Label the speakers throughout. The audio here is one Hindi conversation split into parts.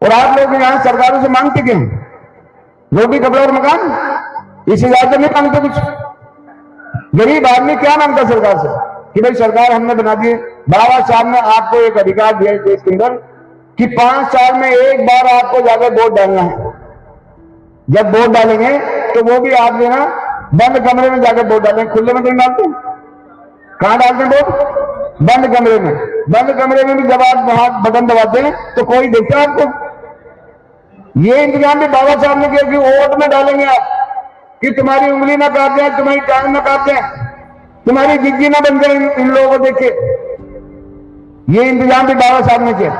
Speaker 1: और आप लोग यहाँ सरकारों से मांगते क्यों? रोटी कपड़ा और मकान, इस हिसाब से नहीं मांगते कुछ? गरीब आदमी क्या मांगता सरकार से कि भाई सरकार हमने बना दी। बाबा साहब ने आपको एक अधिकार दिया है देश के अंदर कि 5 साल में एक बार आपको जाकर वोट डालना है। जब वोट डालेंगे तो वो भी आप देना बंद कमरे में जाकर वोट डालेंगे, खुले में तो नहीं डालते। कहां डालते हैं वोट? बंद कमरे में। बंद कमरे में भी जब आप वहां बटन दबाते हैं तो कोई देखता है आपको? ये इंतजाम भी बाबा साहब ने किया कि वोट में डालेंगे आप, कि तुम्हारी उंगली ना काट दें, तुम्हारी टांग ना काट दें, तुम्हारी जिंदगी ना बन जाए इन लोगों को देख के। ये इंतजाम भी बाबा साहब ने किया।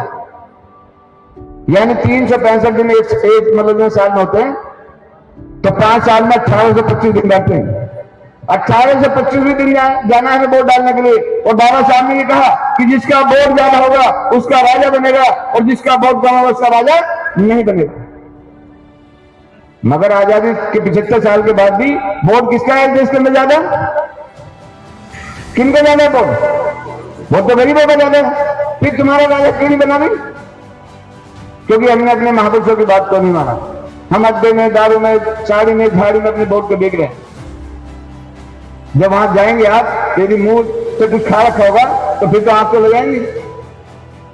Speaker 1: यानी 365 दिन एक मतलब साल में होते हैं, तो 5 साल में 18 से 25 दिन बैठते हैं। 18 से 25 दिन जाना है वोट डालने के लिए। और बाबा साहब ने ये कहा कि जिसका वोट ज्यादा होगा उसका राजा बनेगा और जिसका वोट कम होगा उसका राजा नहीं बनेगा। मगर आजादी के 75 साल के बाद भी वोट किसका है देश के अंदर ज्यादा? किनको ज्यादा है वोट? वोट तो गरीबों का ज्यादा है। फिर तुम्हारा राजा क्यों नहीं बना? नहीं, क्योंकि हमने अपने महापुरुषों की बात को नहीं माना। हम अड्डे में, दारू में, साड़ी में, झाड़ी में अपने वोट को देख रहे हैं। जब वहां जाएंगे आप, यदि मुंह से कुछ खा रखा होगा तो फिर तो आपको लगाएंगे,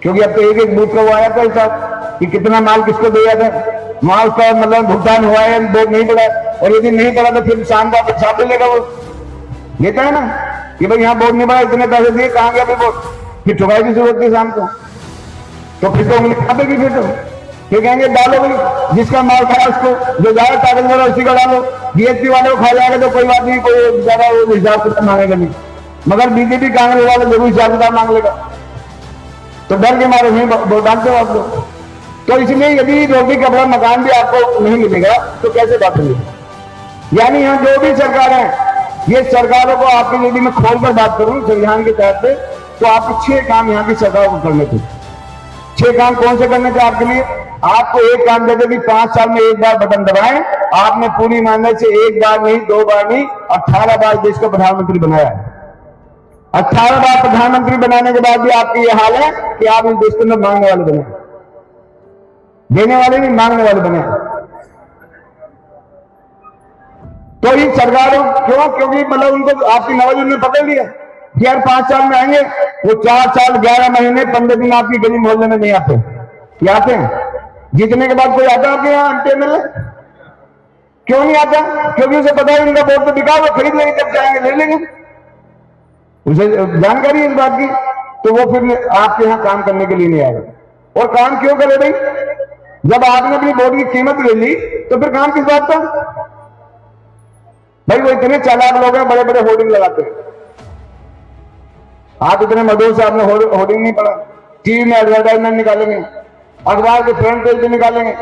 Speaker 1: क्योंकि अब तो एक बूथ का वो आया था हिसाब कि कितना माल किसको दिया था, वहां उसका मतलब भुगतान हुआ है, वोट नहीं पड़ा। और यदि नहीं पड़ा तो फिर शाम को हिसाब ले लेगा, वो लेता है ना कि भाई यहाँ वोट नहीं पड़ा, इतने पैसे दिए, कहां गया वोट? फिर चुकाई की जरूरत थी शाम को, तो फिर तो उंगली खापेगी। फिर कहेंगे डालो भाई, जिसका माल खाया उसको, जो ज्यादा ताकतवर है उसी का डालो। जीएसटी वाले को खा जाएगा तो कोई बात नहीं, कोई ज्यादा हिसाब किताब मांगेगा नहीं, मगर बीजेपी कांग्रेस वाले जरूर हिसाब किताब मांग लेगा। तो डर के मारे नहीं वोट डालते हो आप लोग। तो इसलिए यदि रोटी कपड़ा मकान भी आपको नहीं मिलेगा तो कैसे बात होगी? यानी यहाँ जो भी सरकार है, ये सरकारों को आपकी यदि मैं खोलकर बात करूं संविधान के तहत पे, तो आपको 6 काम यहाँ की सरकार को करने थे। 6 काम कौन से करने थे आपके लिए? आपको एक काम देते कि 5 साल में एक बार बटन दबाएं। आपने पूरी ईमानदारी से एक बार नहीं, 2 बार नहीं, 18 बार देश का प्रधानमंत्री बनाया है। 18 बार प्रधानमंत्री बनाने के बाद भी आपकी ये हाल है कि आप इस देश के अंदर मांगने वाले बने, देने वाले नहीं, मांगने वाले बने। तो इन सरकारों क्यों? क्योंकि मतलब उनको आपकी नवाजुन ने पकड़ लिया कि यार 5 साल में आएंगे। वो 4 साल 11 महीने 15 दिन आपकी गली मोहल्ले में नहीं आते। ये आते हैं? जीतने के बाद कोई आता है आपके यहाँ एमपी में? क्यों नहीं आता? क्योंकि उसे पता है इनका वोट तो बिका, वो खरीद लेंगे, जब जाएंगे ले लेंगे, उसे जानकारी है इस बात की। तो वो फिर आपके यहाँ काम करने के लिए नहीं आएगा। और काम क्यों करे भाई? जब आपने अपनी वोट की कीमत ले ली तो फिर काम किस बात का? भाई वो इतने चालाक लोग हैं, बड़े बड़े होर्डिंग लगाते हैं। आप इतने मधुर से आपने होर्डिंग नहीं पढ़ा, टीवी में एडवर्टाइजमेंट निकालेंगे, अखबार के फ्रंट पेज पे निकालेंगे,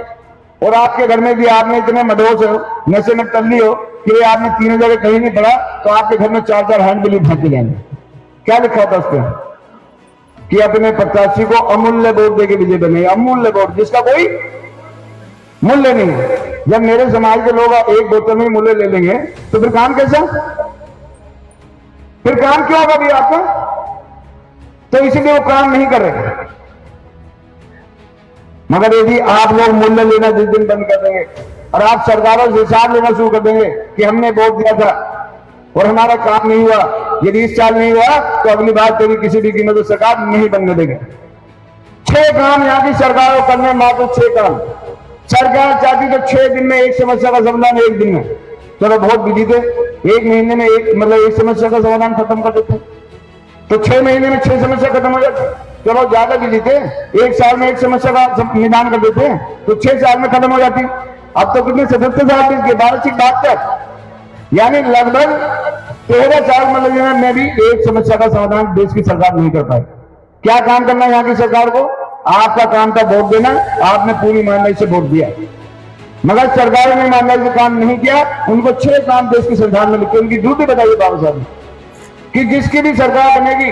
Speaker 1: और आपके घर में भी आपने इतने मधोस हो, नशे में टल्ली हो कि आपने 3 जगह कहीं नहीं पढ़ा, तो आपके घर में 4-4 हैंड बिल फेंके जाएंगे। क्या लिखा था उस पर कि अपने प्रत्याशी को अमूल्य वोट देके विजय बने। अमूल्य वोट जिसका कोई मूल्य नहीं है। जब मेरे समाज के लोग एक बोतल में मूल्य ले लेंगे तो फिर काम कैसा? फिर काम क्यों होगा भी आपका? तो इसीलिए वो काम नहीं कर रहे। मगर यदि आप लोग मूल्य लेना जिस दिन बंद कर देंगे और आप सरकारों से हिसाब लेना शुरू कर देंगे कि हमने वोट दिया था और हमारा काम नहीं हुआ, यदि इस साल नहीं हुआ तो अगली बार तेरी किसी भी कीमत सरकार नहीं बनने देगा। 6 काम यहाँ की सरकार को करने, मात्र 6 काम। सरकार चाहती तो 6 दिन में एक समस्या का समाधान, 1 दिन में। चलो बहुत बिजी थे, 1 महीने में एक समस्या का समाधान खत्म कर देते, तो 6 महीने में 6 समस्या खत्म हो जाती। चलो ज्यादा बिजी थे, 1 साल में एक समस्या का निदान कर देते तो 6 साल में खत्म हो जाती। अब तो कितने 77 साल बीत गए, 12 से 72, यानी लगभग 13 साल मतलब में भी एक समस्या का समाधान देश की सरकार नहीं कर पाई। क्या काम करना है यहाँ की सरकार को? आपका काम था वोट देना, आपने पूरी ईमानदारी से वोट दिया, मगर सरकार ने ईमानदारी से काम नहीं किया। उनको 6 काम देश के संविधान में लिखे, उनकी ड्यूटी बताइए बाबा साहब कि जिसकी भी सरकार बनेगी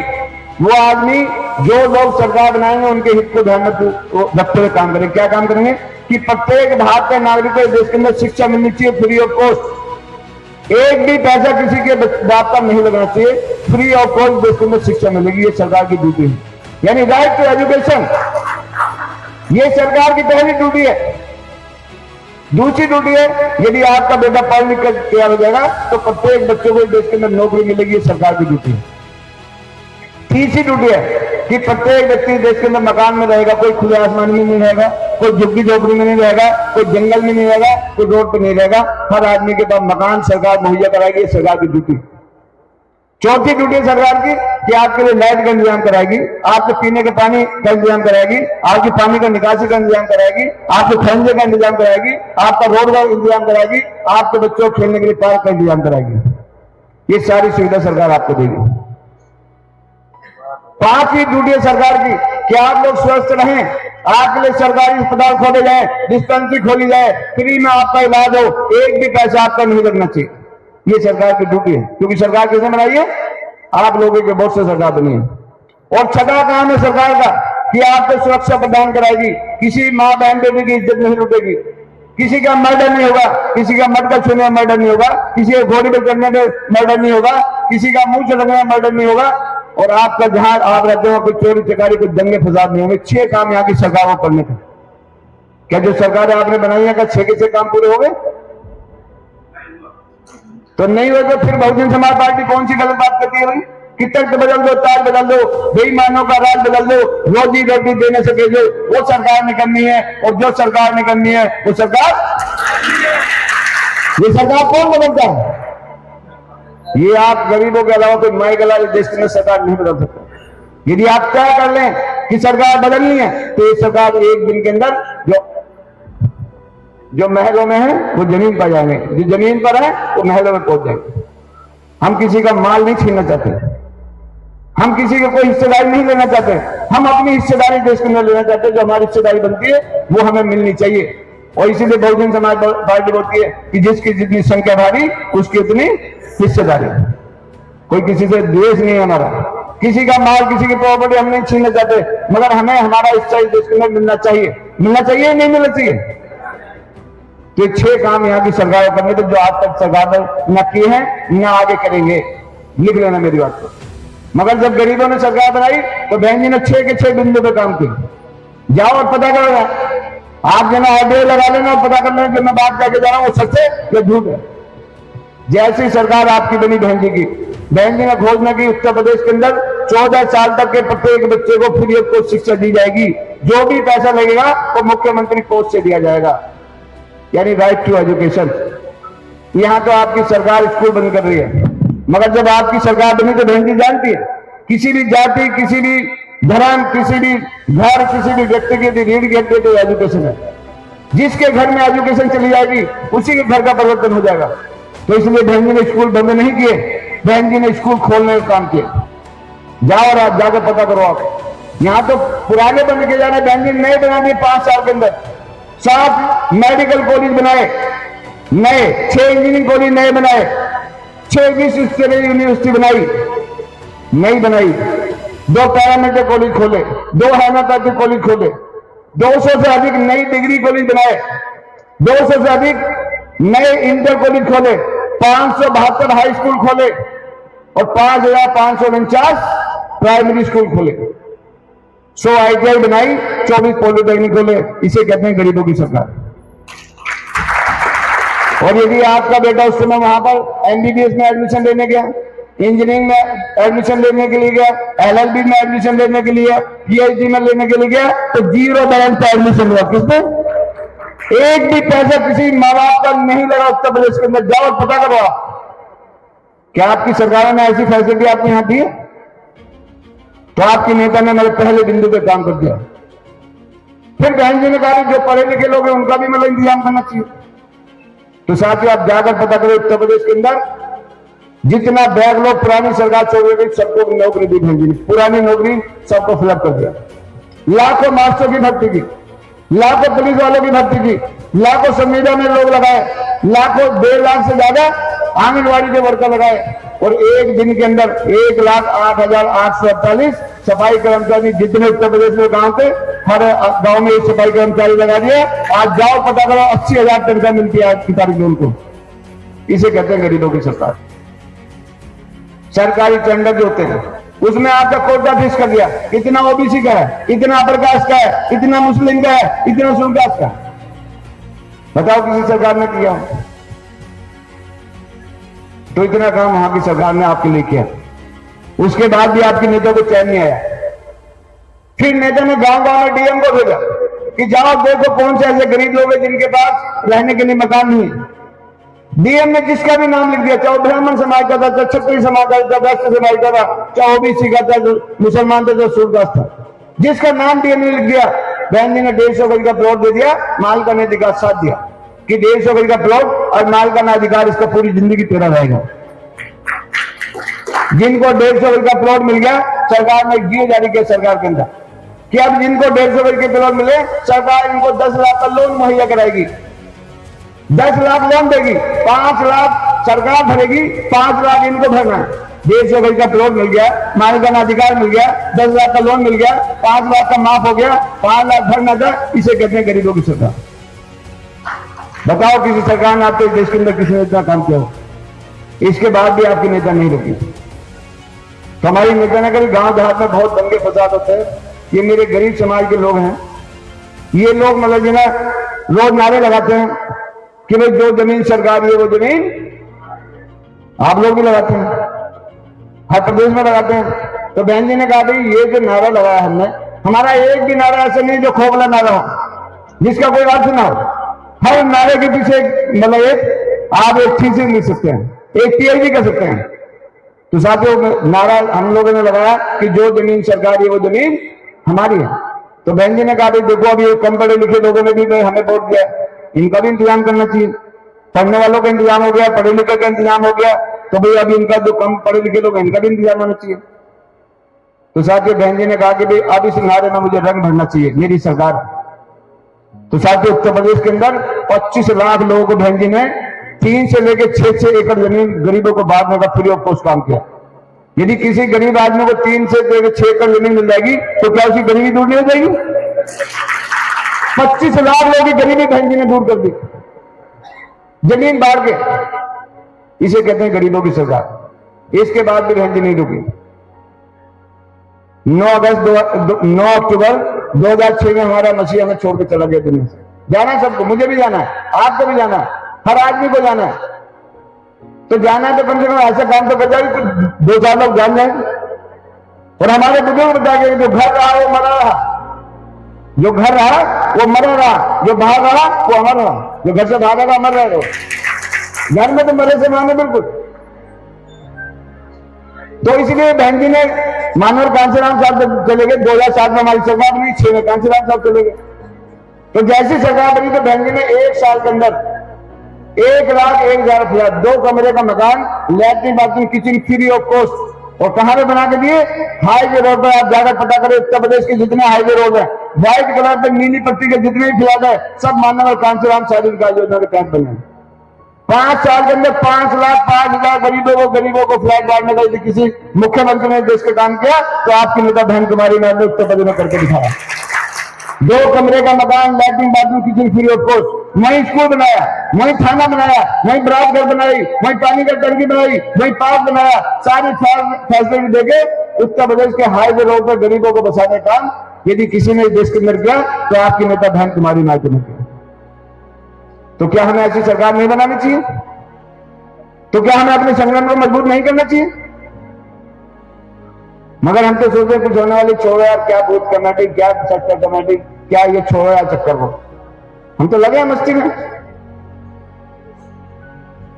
Speaker 1: वो आदमी, जो लोग सरकार बनाएंगे उनके हित को ध्यान में रखते हुए काम करेंगे। क्या काम करेंगे कि प्रत्येक भारतीय नागरिक को देश के अंदर शिक्षा मिलनी चाहिए फ्री ऑफ कॉस्ट। एक भी पैसा किसी के बाप का नहीं लगना चाहिए, फ्री ऑफ कॉस्ट देश के अंदर शिक्षा मिलेगी। ये सरकार की ड्यूटी है, यानी राइट टू एजुकेशन। ये सरकार की पहली ड्यूटी है। दूसरी ड्यूटी है, यदि आपका बेटा पढ़ लिख कर तैयार हो जाएगा तो प्रत्येक बच्चों को देश के अंदर नौकरी मिलेगी, ये सरकार की ड्यूटी है। तीसरी ड्यूटी है कि प्रत्येक व्यक्ति देश के अंदर मकान में रहेगा, कोई खुले आसमान में नहीं रहेगा, कोई झुग्गी झोपड़ी में नहीं रहेगा, कोई जंगल में नहीं रहेगा, कोई रोड पर नहीं रहेगा। हर आदमी के पास मकान सरकार मुहैया कराएगी, ये सरकार की ड्यूटी। चौथी ड्यूटी है सरकार की कि आपके लिए लाइट का इंतजाम कराएगी, आपके पीने के पानी का इंतजाम कराएगी, आपके पानी का निकासी का इंतजाम कराएगी, आपके खंजे का इंतजाम कराएगी, आपका रोड का इंतजाम कराएगी, आपके बच्चों को खेलने के लिए पार्क का इंतजाम कराएगी। ये सारी सुविधा सरकार आपको देगी। पांचवी ड्यूटी है सरकार की कि आप लोग स्वस्थ रहें, आपके लिए सरकारी अस्पताल खोले जाए, डिस्पेंसरी खोली जाए, फ्री में आपका इलाज हो, एक भी पैसा आपका नहीं लगना चाहिए। ये सरकार की ड्यूटी है, क्योंकि सरकार किसने बनाई है? आप लोगों के वोट से सरकार बनी है। और छठा काम है सरकार का कि आपको सुरक्षा प्रदान कराएगी, किसी माँ बहन बेटी की इज्जत नहीं लूटेगी, किसी का मर्डर नहीं होगा, किसी का मटका छूने में मर्डर नहीं होगा, किसी के घोड़ी पे चढ़ने में मर्डर नहीं होगा, किसी का मुंह चढ़ने में मर्डर नहीं होगा, और आपका जहां आप रहते हो कोई चोरी चकारी कोई दंगे फसाद नहीं होंगे। 6 काम यहाँ की सरकार को करने थे। क्या जो सरकार आपने बनाई है, क्या 6 के 6 काम पूरे हो गए? तो नहीं हुए तो फिर बहुजन समाज पार्टी कौन सी गलत बात करती है भाई कि तख्त बदल दो, ताज बदल दो, बेईमानों का राज बदल दो, रोजी रोटी देने से भेजो, वो सरकार ने करनी है। और जो सरकार ने करनी है वो सरकार, ये सरकार कौन बदलता है? ये आप गरीबों के अलावा कोई माई गला देश के अंदर सरकार नहीं बदल सकता। यदि आप तय कर लें कि सरकार बदलनी है तो ये सरकार एक दिन के अंदर जो महलों में है वो जमीन पर जाएंगे, जो जमीन पर है वो महलों में पहुंच जाएंगे। हम किसी का माल नहीं छीनना चाहते, हम किसी को कोई हिस्सेदारी नहीं लेना चाहते, हम अपनी हिस्सेदारी देश के अंदर लेना चाहते हैं। जो हमारी हिस्सेदारी बनती है वो हमें मिलनी चाहिए। और इसीलिए बहुजन समाज पार्टी बोलती है कि जिसकी जितनी संख्या भारी उसकी उतनी हिस्सेदारी। कोई किसी से द्वेष नहीं है हमारा, किसी का माल किसी की प्रॉपर्टी हम नहीं छीनना चाहते, मगर हमें हमारा हिस्सा इस देश के अंदर मिलना चाहिए। मिलना चाहिए नहीं मिलना चाहिए? तो 6 काम यहाँ की सरकार करने थे जो आज तक सरकार ने न किए हैं न आगे करेंगे। लिख लेना मेरी बात को। मगर जब गरीबों ने सरकार बनाई तो बहन जी ने 6 के 6 बिंदु पे काम किए। जाओ और पता करो, आप जना ऑडियो लगा लेना और पता कर लेना कि मैं बात करके जा रहा हूं वो सच है या झूठ है। जैसी सरकार आपकी बनी बहन जी की, बहन जी ने घोषणा की उत्तर प्रदेश के अंदर 14 साल तक के प्रत्येक बच्चे को फ्री ऑफ कॉस्ट शिक्षा दी जाएगी। जो भी पैसा लगेगा वो मुख्यमंत्री कोष से दिया जाएगा, यानी राइट टू एजुकेशन। यहां तो आपकी सरकार स्कूल बंद कर रही है, मगर जब आपकी सरकार बनी तो बहन जी जानती है किसी भी जाति, किसी भी धर्म, किसी भी घर, किसी भी व्यक्ति की रीढ़ की हड्डी तो एजुकेशन है। जिसके घर में एजुकेशन चली जाएगी उसी के घर का परिवर्तन हो जाएगा। तो इसलिए बहन जी ने स्कूल बंद नहीं किए, बहन जी ने स्कूल खोलने का काम किया। जाओ और आप जाकर पता करो। आप यहां तो पुराने बंद किए जा रहे, बहन जी नए बना दिए 5 साल के अंदर। 7 मेडिकल कॉलेज बनाए नए, 6 इंजीनियरिंग कॉलेज नए बनाए, 6 विश्वस्तरीय यूनिवर्सिटी बनाई नई बनाई, 2 पैरामेडिकल कॉलेज खोले, 2 होम्योपैथिक कॉलेज खोले, 200 से अधिक नई डिग्री कॉलेज बनाए, 200 से अधिक नए इंटर कॉलेज खोले, 572 हाई स्कूल खोले और 5549 प्राइमरी स्कूल खोले, 100 ITI बनाई, 24 पॉलिटेक्निक खोले। इसे कहते हैं गरीबों की सरकार। और यदि आपका बेटा उस समय वहां पर MBBS में एडमिशन लेने गया, इंजीनियरिंग में एडमिशन लेने के लिए गया, LLB में एडमिशन लेने के लिए, PhD में लेने के लिए गया, तो 0 बैलेंस का एडमिशन हुआ। किसने? एक भी पैसा किसी माँ बाप का नहीं लगा उत्तर प्रदेश के अंदर। जाओ पता करो आप, क्या आपकी सरकार ने ऐसी फैसिलिटी आपको यहां दी है? तो आपके नेता ने मेरे पहले बिंदु पे काम कर दिया। फिर बहन जी ने कहा जो पढ़े लिखे लोग हैं उनका भी मतलब इंतजाम करना चाहिए। तो साथियों आप जाकर पता करो उत्तर प्रदेश के अंदर जितना बैग लोग पुरानी सरकार छोड़ गई सबको नौकरी दी बहन जी ने, पुरानी नौकरी सबको फिलअप कर दिया। लाखों मास्टरों की भर्ती की, लाखों पुलिस वालों की भर्ती की, लाखों संविदा में लोग लगाए, लाखों 1.5 लाख से ज्यादा आंगनबाड़ी के वर्कर लगाए और एक दिन के अंदर 1,08,848 सफाई कर्मचारी जितने उत्तर प्रदेश में गांव थे हर गांव में एक सफाई कर्मचारी लगा दिया। आज जाओ पता करो 80,000 तनख्वाह मिलती है आज की तारीख में उनको। इसे कहते हैं गरीबों की सरकार। सरकारी टेंडर जो होते हैं उसमें आपका कोटा फिक्स कर दिया, इतना ओबीसी का है, इतना अपर कास्ट का है, इतना मुस्लिम का है, इतना शुल्क कास्ट का। बताओ किसी सरकार ने किया? तो इतना काम वहां की सरकार ने आपके लिए किया। उसके बाद भी आपके नेता को चैन नहीं आया। फिर नेता ने गांव गांव में डीएम को भेजा कि जाओ देखो कौन से ऐसे गरीब लोग हैं जिनके पास रहने के लिए मकान नहीं है। डीएम ने जिसका भी नाम लिख दिया, चाहे ब्राह्मण समाज का था, चाहे क्षत्रिय समाज का था, वैश्य समाज का था, चाहे ओबीसी का था, मुसलमान था, जो सूरदास था, जिसका नाम डीएम ने लिख दिया, बहन जी ने 150 गज का प्लॉट दे दिया, मालिकाना अधिकार साथ दिया कि 150 गज का प्लॉट और मालिकाना अधिकार इसका पूरी जिंदगी तेरा रहेगा। जिनको 150 गज का प्लॉट मिल गया, सरकार ने जियो जारी किया सरकार के अंदर कि अब जिनको 150 गज के प्लॉट मिले, सरकार इनको 10 लाख का लोन मुहैया कराएगी, 10 लाख लोन देगी, 5 लाख सरकार भरेगी, 5 लाख इनको भरना है। 150 गज का प्लॉट मिल गया, मालिकाना अधिकार मिल गया, 10 लाख का लोन मिल गया, 5 लाख का माफ हो गया, 5 लाख भरना था। इसे कहते हैं गरीबों की सरकार। बताओ किसी सरकार ने आपके देश के अंदर किसी ने इतना काम किया हो? इसके बाद भी आपके नेता नहीं रुके। तो हमारी नेता ने कभी गांव देहात में बहुत दंगे फसाद होते हैं, ये मेरे गरीब समाज के लोग हैं, ये लोग मतलब जो ना रोज नारे लगाते हैं कि भाई जो जमीन सरकारी है वो जमीन, आप लोग भी लगाते हैं, हर प्रदेश में लगाते हैं। तो बहन जी ने कहा भाई ये जो नारा लगाया हमने, हमारा एक भी नारा ऐसा नहीं जो खोखला नारा हो, जिसका कोई अर्थ ना हो। हर नारे के पीछे मतलब एक आप एक थीसिस लिख सकते हैं, एक पीएचडी कर सकते हैं। तो साथियों नारा हम लोगों ने लगाया कि जो जमीन सरकारी है वो जमीन हमारी है। तो बहन जी ने कहा भाई देखो अभी कम पढ़े लिखे लोगों ने भी हमें वोट दिया, इनका भी इंतजाम करना चाहिए। पढ़ने वालों का इंतजाम हो गया, पढ़े लिखे का इंतजाम हो गया, तो भाई अभी इनका जो कम पढ़े लिखे लोग हैं इनका भी इंतजाम होना चाहिए। तो साथियों बहन जी ने कहा कि भाई अब इस नारे में मुझे रंग भरना चाहिए, मेरी सरकार। तो साथियों उत्तर प्रदेश के अंदर 25 लाख लोगों को बहन जी ने 3 से लेकर 6 एकड़ जमीन गरीबों को बांटने का फ्री ऑफ कॉस्ट काम किया। यदि किसी गरीब आदमी को 3 से लेकर 6 एकड़ जमीन मिल जाएगी तो क्या उसकी गरीबी दूर नहीं हो जाएगी? 25 लाख लोगों की गरीबी बहन जी ने दूर कर दी, जमीन बांट के। इसे कहते हैं गरीबों की सरकार। इसके बाद भी बहन जी नहीं रुकी। 9 अक्टूबर 2006 में हमारा मसीहा हमें छोड़ के चला गया दुनिया से। जाना है सबको, मुझे भी जाना है, आपको भी जाना है, हर आदमी को जाना है। तो जाना है तो कम से कम ऐसा काम तो कर जाए कुछ 2-4 लोग जान जाए। और हमारे बुजुर्ग बता गए जो घर रहा वो मरा रहा, जो घर रहा वो मरा रहा, जो बाहर रहा वो अमर रहा, जो घर से बाहर रहा मर रहे। घर में तो मरे से माने बिल्कुल। तो इसलिए बहन जी ने मानवर कांसीराम साहब चले गए, 2007 में हमारी सरकार बनी, 6 में कांसीराम साहब चले गए। तो जैसी सरकार बनी तो बहन जी ने 1 साल के अंदर 1,01,000 फ्लैट, 2 कमरे का मकान, latrine bathroom kitchen free of cost. और कहां पे बना के दिए? हाईवे रोड पर। आप जाकर पता करें उत्तर प्रदेश के जितने हाईवे रोड है, व्हाइट कलर पे नीली पट्टी के जितने भी फ्लैट है, सब मानव कांसीराम शहरी विकास योजना के तहत बने। 5 साल के अंदर 5 लाख 5,000 गरीबों को फ्लैट बांटने का यदि किसी मुख्यमंत्री ने देश का काम किया तो आपकी नेता बहन कुमारी ने उत्तर प्रदेश में करके दिखाया। 2 कमरे का मकान, latrine bathroom kitchen free of cost. वहीं स्कूल बनाया, वहीं थाना बनाया, वहीं बरात घर बनाई, वहीं पानी का टंकी बनाई, वहीं पार्क बनाया। सारी फैसिलिटी देके उत्तर प्रदेश के हाईवे रोड पर गरीबों को बसाने का काम यदि किसी ने देश के अंदर किया तो आपकी नेता बहन कुमारी नायडू ने किया। तो क्या हमें ऐसी सरकार नहीं बनानी चाहिए? तो क्या हमें अपने संगठन को मजबूत नहीं करना चाहिए? मगर हम तो सोचते कुछ होने वाली छोड़ो यार, क्या बूथ कमेटी, क्या सेक्टर कमेटी, क्या ये छोड़ो यार चक्कर को, हम तो लगे हैं मस्ती में।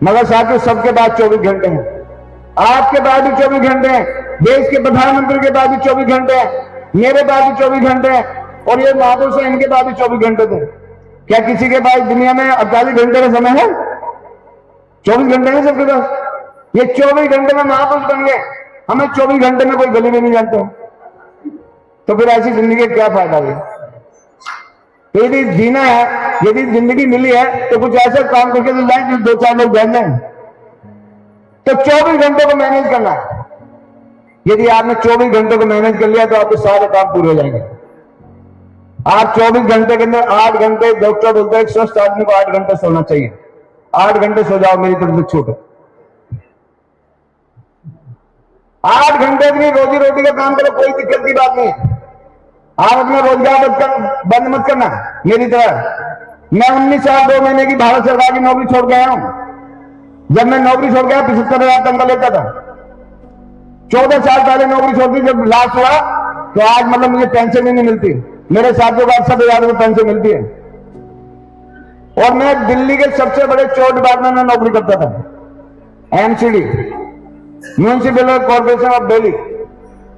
Speaker 1: मगर साथियों सबके पास 24 घंटे हैं, आपके पास भी 24 घंटे हैं, देश के प्रधानमंत्री के पास भी 24 घंटे हैं, मेरे पास भी 24 घंटे हैं, और ये महापुरुष हैं इनके पास भी 24 घंटे थे। क्या किसी के पास दुनिया में 48 घंटे का समय है? 24 घंटे हैं सबके पास। ये 24 घंटे में महापुरुष बन गए, हमें 24 घंटे में कोई गली भी नहीं जानते। तो फिर ऐसी जिंदगी का क्या फायदा है? तो यदि जीना है, यदि जिंदगी मिली है तो कुछ ऐसा काम करके तो जाए जो 2-4 लोग जान जाए। तो 24 घंटों को मैनेज करना है। यदि आपने 24 घंटों को मैनेज कर लिया तो आपके सारे काम पूरे हो जाएंगे। आप 24 घंटे के अंदर 8 घंटे, डॉक्टर बोलते हैं स्वस्थ आदमी को 8 घंटे सोना चाहिए। 8 घंटे सो जाओ, मेरी तरफ से छूट। 8 घंटे अपनी रोजी रोटी का काम करो, कोई दिक्कत की बात नहीं है। आप अपना रोजगार बंद मत करना मेरी तरह। मैं 19 साल 2 महीने की भारत सरकार की नौकरी छोड़ के आया हूं। जब मैं नौकरी छोड़ गया 75,000 तनख्वाह लेता था। 14 साल पहले नौकरी छोड़ दी, जब लास्ट हुआ तो आज मतलब मुझे पेंशन ही नहीं मिलती। मेरे साथियों को 68,000 रुपये पेंशन मिलती है। और मैं दिल्ली के सबसे बड़े चोर डिपार्टमेंट में नौकरी करता था, MCD, municipal corporation of Delhi.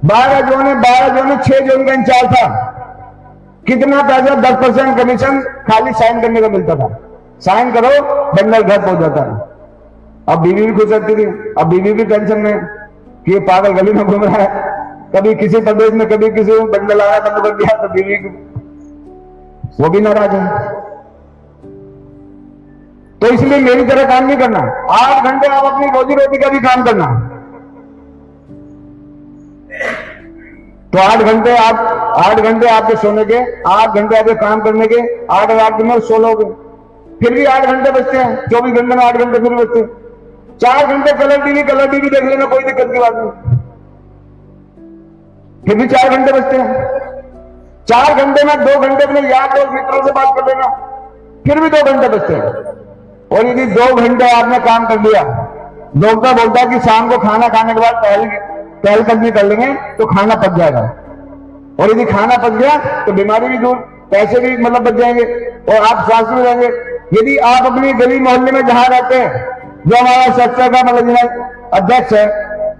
Speaker 1: 12 zone है, 6 जोन का इंचार्ज था। कितना पैसा? 10% कमीशन खाली साइन करने का मिलता था। साइन करो, बंडल घर पहुंच जाता है। अब बीवी भी खुश रहती थी। अब बीवी भी टेंशन में कि ये पागल गली में घूम रहा है, कभी किसी प्रदेश में, कभी किसी में बंडल आया बंद कर दिया, तो बीवी वो भी नाराज है। तो इसलिए मेरी तरह काम नहीं करना। 8 घंटे आप अपनी रोजी रोटी का भी काम करना। तो 8 घंटे आपके सोने के, 8 घंटे आपके काम करने के, 8 दिन में सो लोगे, फिर भी 8 घंटे बचते हैं। 24 घंटे में 8 घंटे फिर बचते हैं। 4 घंटे कलर टीवी देख लेना, कोई दिक्कत की बात नहीं, फिर भी 4 घंटे बचते हैं। 4 घंटे में 2 घंटे अपने यार दोस्त मित्रों से बात कर लेना, फिर भी 2 घंटे बचते हैं। और यदि 2 घंटे आपने काम कर लिया, डॉक्टर बोलता है कि शाम को खाना खाने के बाद टहलकदमी कर लेंगे तो खाना पच जाएगा। और यदि खाना पच गया तो बीमारी भी दूर, पैसे भी मतलब बच जाएंगे और आप स्वास्थ्य में रहेंगे। यदि आप अपनी गली मोहल्ले में जहां रहते हैं, जो हमारा सेक्टर का मतलब अध्यक्ष है,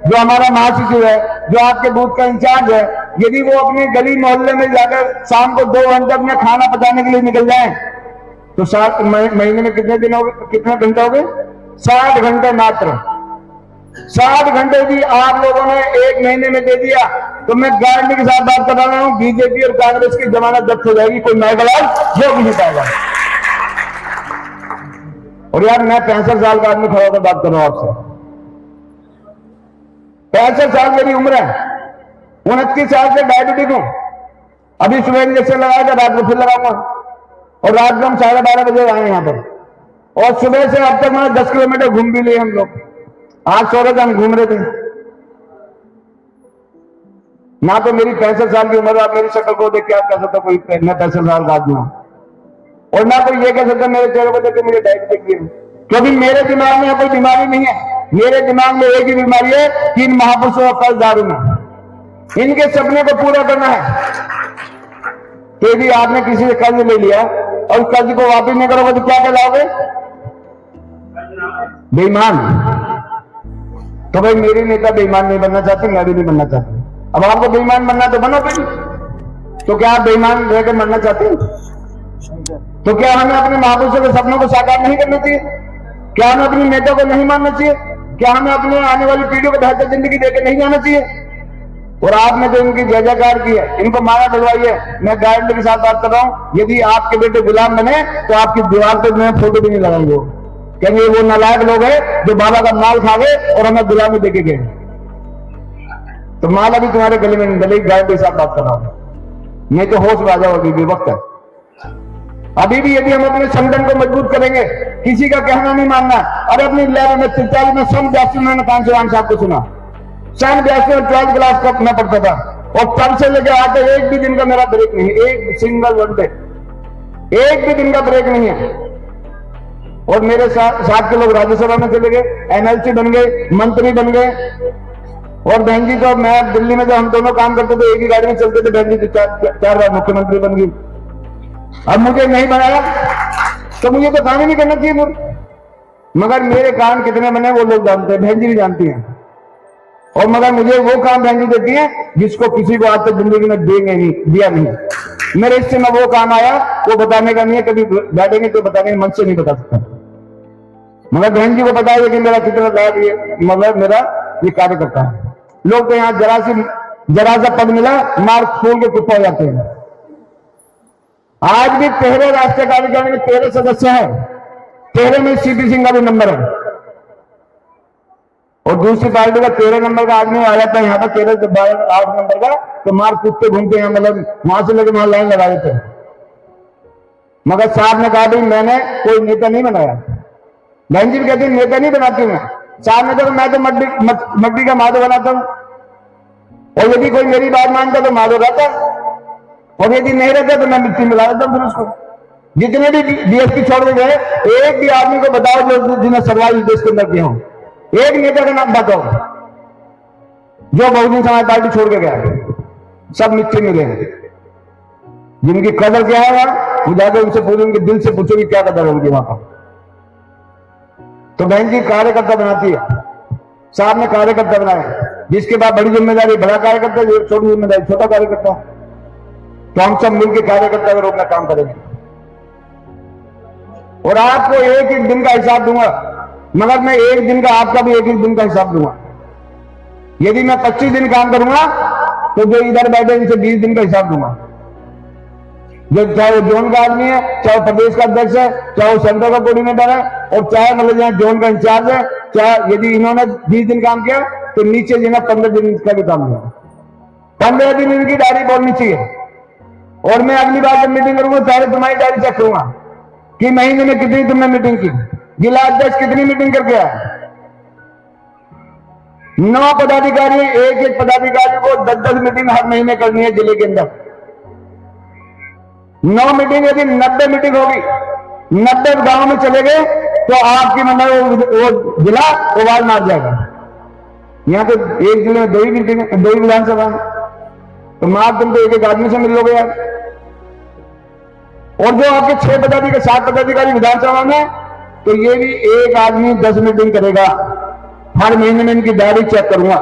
Speaker 1: जो हमारा महासचिव है, जो आपके बूथ का इंचार्ज है, यदि वो अपनी गली मोहल्ले में जाकर शाम को 2 घंटे अपना खाना पचाने के लिए निकल जाए तो 7 महीने में कितने दिन हो गए, कितने घंटे हो गए? 60 घंटे मात्र। 60 घंटे भी आप लोगों ने 1 महीने में दे दिया तो मैं गारंटी के साथ बात कर रहा हूं, बीजेपी और कांग्रेस की जमानत जब्त हो जाएगी, कोई नायकलाल जो भी नहीं पाएगा। और यार मैं 65 साल का आदमी खड़ा होकर बात कर रहा हूं आपसे। 65 साल मेरी उम्र है। 29 साल से डायबिटिक हूं। अभी सुबह इंजेक्शन लगाया था, रात को फिर लगाऊंगा। और रात को हम 12:30 बजे आए यहां पर, और सुबह से अब तक मैंने 10 किलोमीटर घूम भी लिए हम लोग। आज सो रहे थे, हम घूम रहे थे। ना तो मेरी 65 साल की उम्र, आप मेरी शक्ल को देख के आप कह सकते कोई मैं 65 साल का आदमी हूं, और ना कोई ये कह सकता मेरे चेहरे को देख के मुझे डायबिटिक भी है। क्योंकि मेरे दिमाग में कोई बीमारी नहीं है। मेरे दिमाग में एक ही बीमारी है कि इन महापुरुषों का कर्ज दारू में, इनके सपने को पूरा करना है। तो यदि आपने किसी से कर्ज ले लिया और उस कर्ज को वापस नहीं करोगे तो क्या कहलाओगे? बेईमान। तो भाई मेरी नेता बेईमान नहीं बनना चाहती, मैं भी नहीं बनना चाहती। अब आपको बेईमान बनना तो बनो भाई। तो क्या आप बेईमान रहकर मरना चाहते हैं? तो क्या हमें अपने महापुरुषों के सपनों को साकार नहीं करना चाहिए? क्या हमें अपनी नेता को नहीं मानना चाहिए? क्या हमें अपने आने वाली पीढ़ियों को बेहतर जिंदगी देकर नहीं जाना चाहिए? और आपने तो इनकी जय जयकार की है, इनको माला डलवाई है। मैं गारंटी के साथ बात कर रहा हूं, यदि आपके बेटे गुलाम बने तो आपकी दीवार पर मैं फोटो भी नहीं लगाएंगे। कहेंगे वो नालायक लोग हैं जो बाबा का माल खा गए और हमें गुलामी देके गए। तो माला भी तुम्हारे गले में नहीं डलेगी, गारंटी के साथ बात कर रहा हूं। नहीं तो होश में आ जाओ, अभी भी वक्त है। अभी भी यदि हम अपने संगठन को मजबूत करेंगे, किसी का कहना नहीं मानना। अरे अपनी लैब में 43 में सन 82 मैंने कांशीराम साहब को सुना। सन 82 में 12th क्लास का मैं पढ़ता था, और तब से लेकर आते एक भी दिन का मेरा ब्रेक नहीं, एक सिंगल वन डे, एक भी दिन का ब्रेक नहीं है। और मेरे साथ के लोग राज्यसभा में चले गए, एमएलसी बन गए, मंत्री बन गए। और बहन जी तो मैं दिल्ली में जब हम दोनों काम करते थे, एक ही गाड़ी में चलते थे, बहन जी तो 4 बार मुख्यमंत्री बन गई। अब मुझे नहीं बनाया तो मुझे तो काम ही नहीं करना चाहिए। मगर मेरे काम कितने बने वो लोग जानते हैं, बहन जी भी जानती हैं। और मगर मुझे वो काम बहन जी देती है जिसको किसी को आज तक जिंदगी में देंगे नहीं, दिया नहीं। मेरे हिस्से में वो काम आया, वो बताने का नहीं है, कभी बैठेंगे तो बताने मन से नहीं बता सकता। मगर बहन जी को पता है कि मेरा कितना लाभ ये मतलब मेरा ये कार्य करता है। लोग तो यहाँ जरा सा पद मिला मार खोल के चुप हो जाते हैं। आज भी 13 राष्ट्रीय कार्यकारिणी में 13 सदस्य हैं, 13 में सीपी सिंह का भी नंबर है। और दूसरी पार्टी का 13 नंबर का आदमी आ जाता है यहाँ पर, 13 से 8 नंबर का, तो मार कूदते घूमते हैं, मतलब वहां से लेकर वहां लाइन लगा देते हैं। मगर साहब ने कहा भाई मैंने कोई नेता नहीं बनाया। बहन जी भी कहती नेता नहीं बनाती मैं। साहब ने कहा मैं तो मट्टी का माधव बनाता हूं। और यदि कोई मेरी बात मानता तो मारो रहता, और यदि नहीं रहता तो मैं मिट्टी मिला देता हूं फिर उसको। जितने भी डीएसपी छोड़ के गए, एक भी आदमी को बताओ जो जिन्हें सर्वाइव देश के अंदर किए हों, एक नेता का नाम बताओ जो बहुजन समाज पार्टी छोड़ के गया। सब मिट्टी मिले। जिनकी कदर क्या है वो जाकर उनसे पूछो, उनके दिल से पूछो कि क्या कदर होगी वहां पर। तो बहन जी कार्यकर्ता बनाती है, साहब ने कार्यकर्ता बनाया, जिसके बाद बड़ी जिम्मेदारी बड़ा कार्यकर्ता, छोटी जिम्मेदारी छोटा कार्यकर्ता। तो हम सब मिलकर कार्यकर्ता के रूप में काम करेंगे और आपको एक एक दिन का हिसाब दूंगा, मगर मैं एक दिन का आपका भी एक एक दिन का हिसाब दूंगा। यदि मैं 25 दिन काम करूंगा तो जो इधर बैठे इनसे 20 दिन का हिसाब दूंगा। जो चाहे वो जोन का आदमी है, चाहे वो प्रदेश का अध्यक्ष है, चाहे वो सेंटर का कोऑर्डिनेटर है, और चाहे मतलब यहाँ जोन का इंचार्ज है, चाहे यदि इन्होंने 20 दिन काम किया तो नीचे जिन्हें 15 दिन का भी काम किया, 15 दिन इनकी डायरी बोलनी चाहिए। और मैं अगली बार जब मीटिंग करूंगा पहले तुम्हारी डायरी चेक करूंगा कि महीने में कितनी तुमने मीटिंग की, जिला अध्यक्ष कितनी मीटिंग करके आया। 9 पदाधिकारी, एक एक पदाधिकारी को 10-10 मीटिंग हर महीने करनी है जिले के अंदर। 9 मीटिंग, यदि 90 मीटिंग होगी, 90 गांव में चले गए तो आपकी मतलब वो जिला उबाल मार जाएगा। यहाँ तो एक जिले में 2 ही मीटिंग, 2 ही विधानसभा, तो मार तुम तो एक एक आदमी से मिल लोगे यार। और जो आपके 6 पदाधिकारी, 7 पदाधिकारी विधानसभा में, तो ये भी एक आदमी 10 मीटिंग करेगा। हर महीने में इनकी डायरी चेक करूंगा।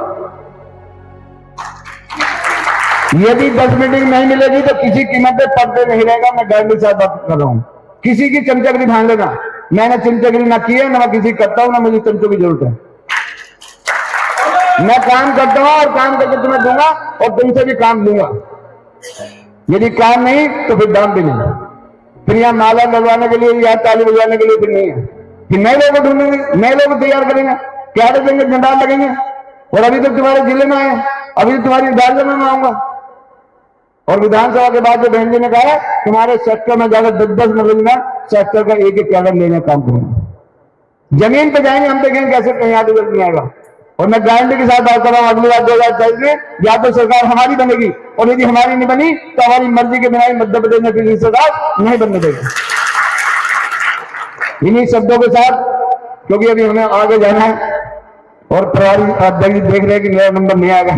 Speaker 1: यदि 10 मीटिंग नहीं मिलेगी तो किसी कीमत पे पद नहीं रहेगा। मैं गारंटी से बात कर रहा हूं। किसी की चमचगरी ध्यान लेना, मैंने चमचगरी ना की है, ना मैं किसी करता हूं, ना मुझे चमचों की जरूरत है। मैं काम करता हूं और काम करके तुम्हें दूंगा और तुमसे भी काम लूंगा। यदि काम नहीं तो फिर दाम भी नहीं। फिर यहाँ माला लगवाने के लिए या ताली बजवाने के लिए फिर नहीं है। फिर नए लोग ढूंढेंगे, नए लोग तैयार करेंगे, क्या देंगे, झंडा लगेंगे। और अभी तो तुम्हारे जिले में आए, अभी तो तुम्हारी विधानसभा में आऊंगा। और विधानसभा के बाद जो बहन जी ने कहा तुम्हारे सेक्टर में जाकर 10-10 महीना सेक्टर का एक कैडर लेने का काम करेंगे। जमीन पे जाएंगे, हम देखेंगे कैसे कहीं आगे जल्द नहीं आएगा। और मैं गारंटी के साथ बात कर रहा हूं, अगली बार 2023 में या तो सरकार हमारी बनेगी, और यदि हमारी नहीं बनी तो हमारी मर्जी के बिना मध्य प्रदेश में किसी सरकार नहीं बनने देगी। इन्हीं शब्दों के साथ, क्योंकि अभी हमें आगे जाना है और प्रभारी अध्यक्ष देख रहे हैं कि मेरा नंबर नहीं आ गया।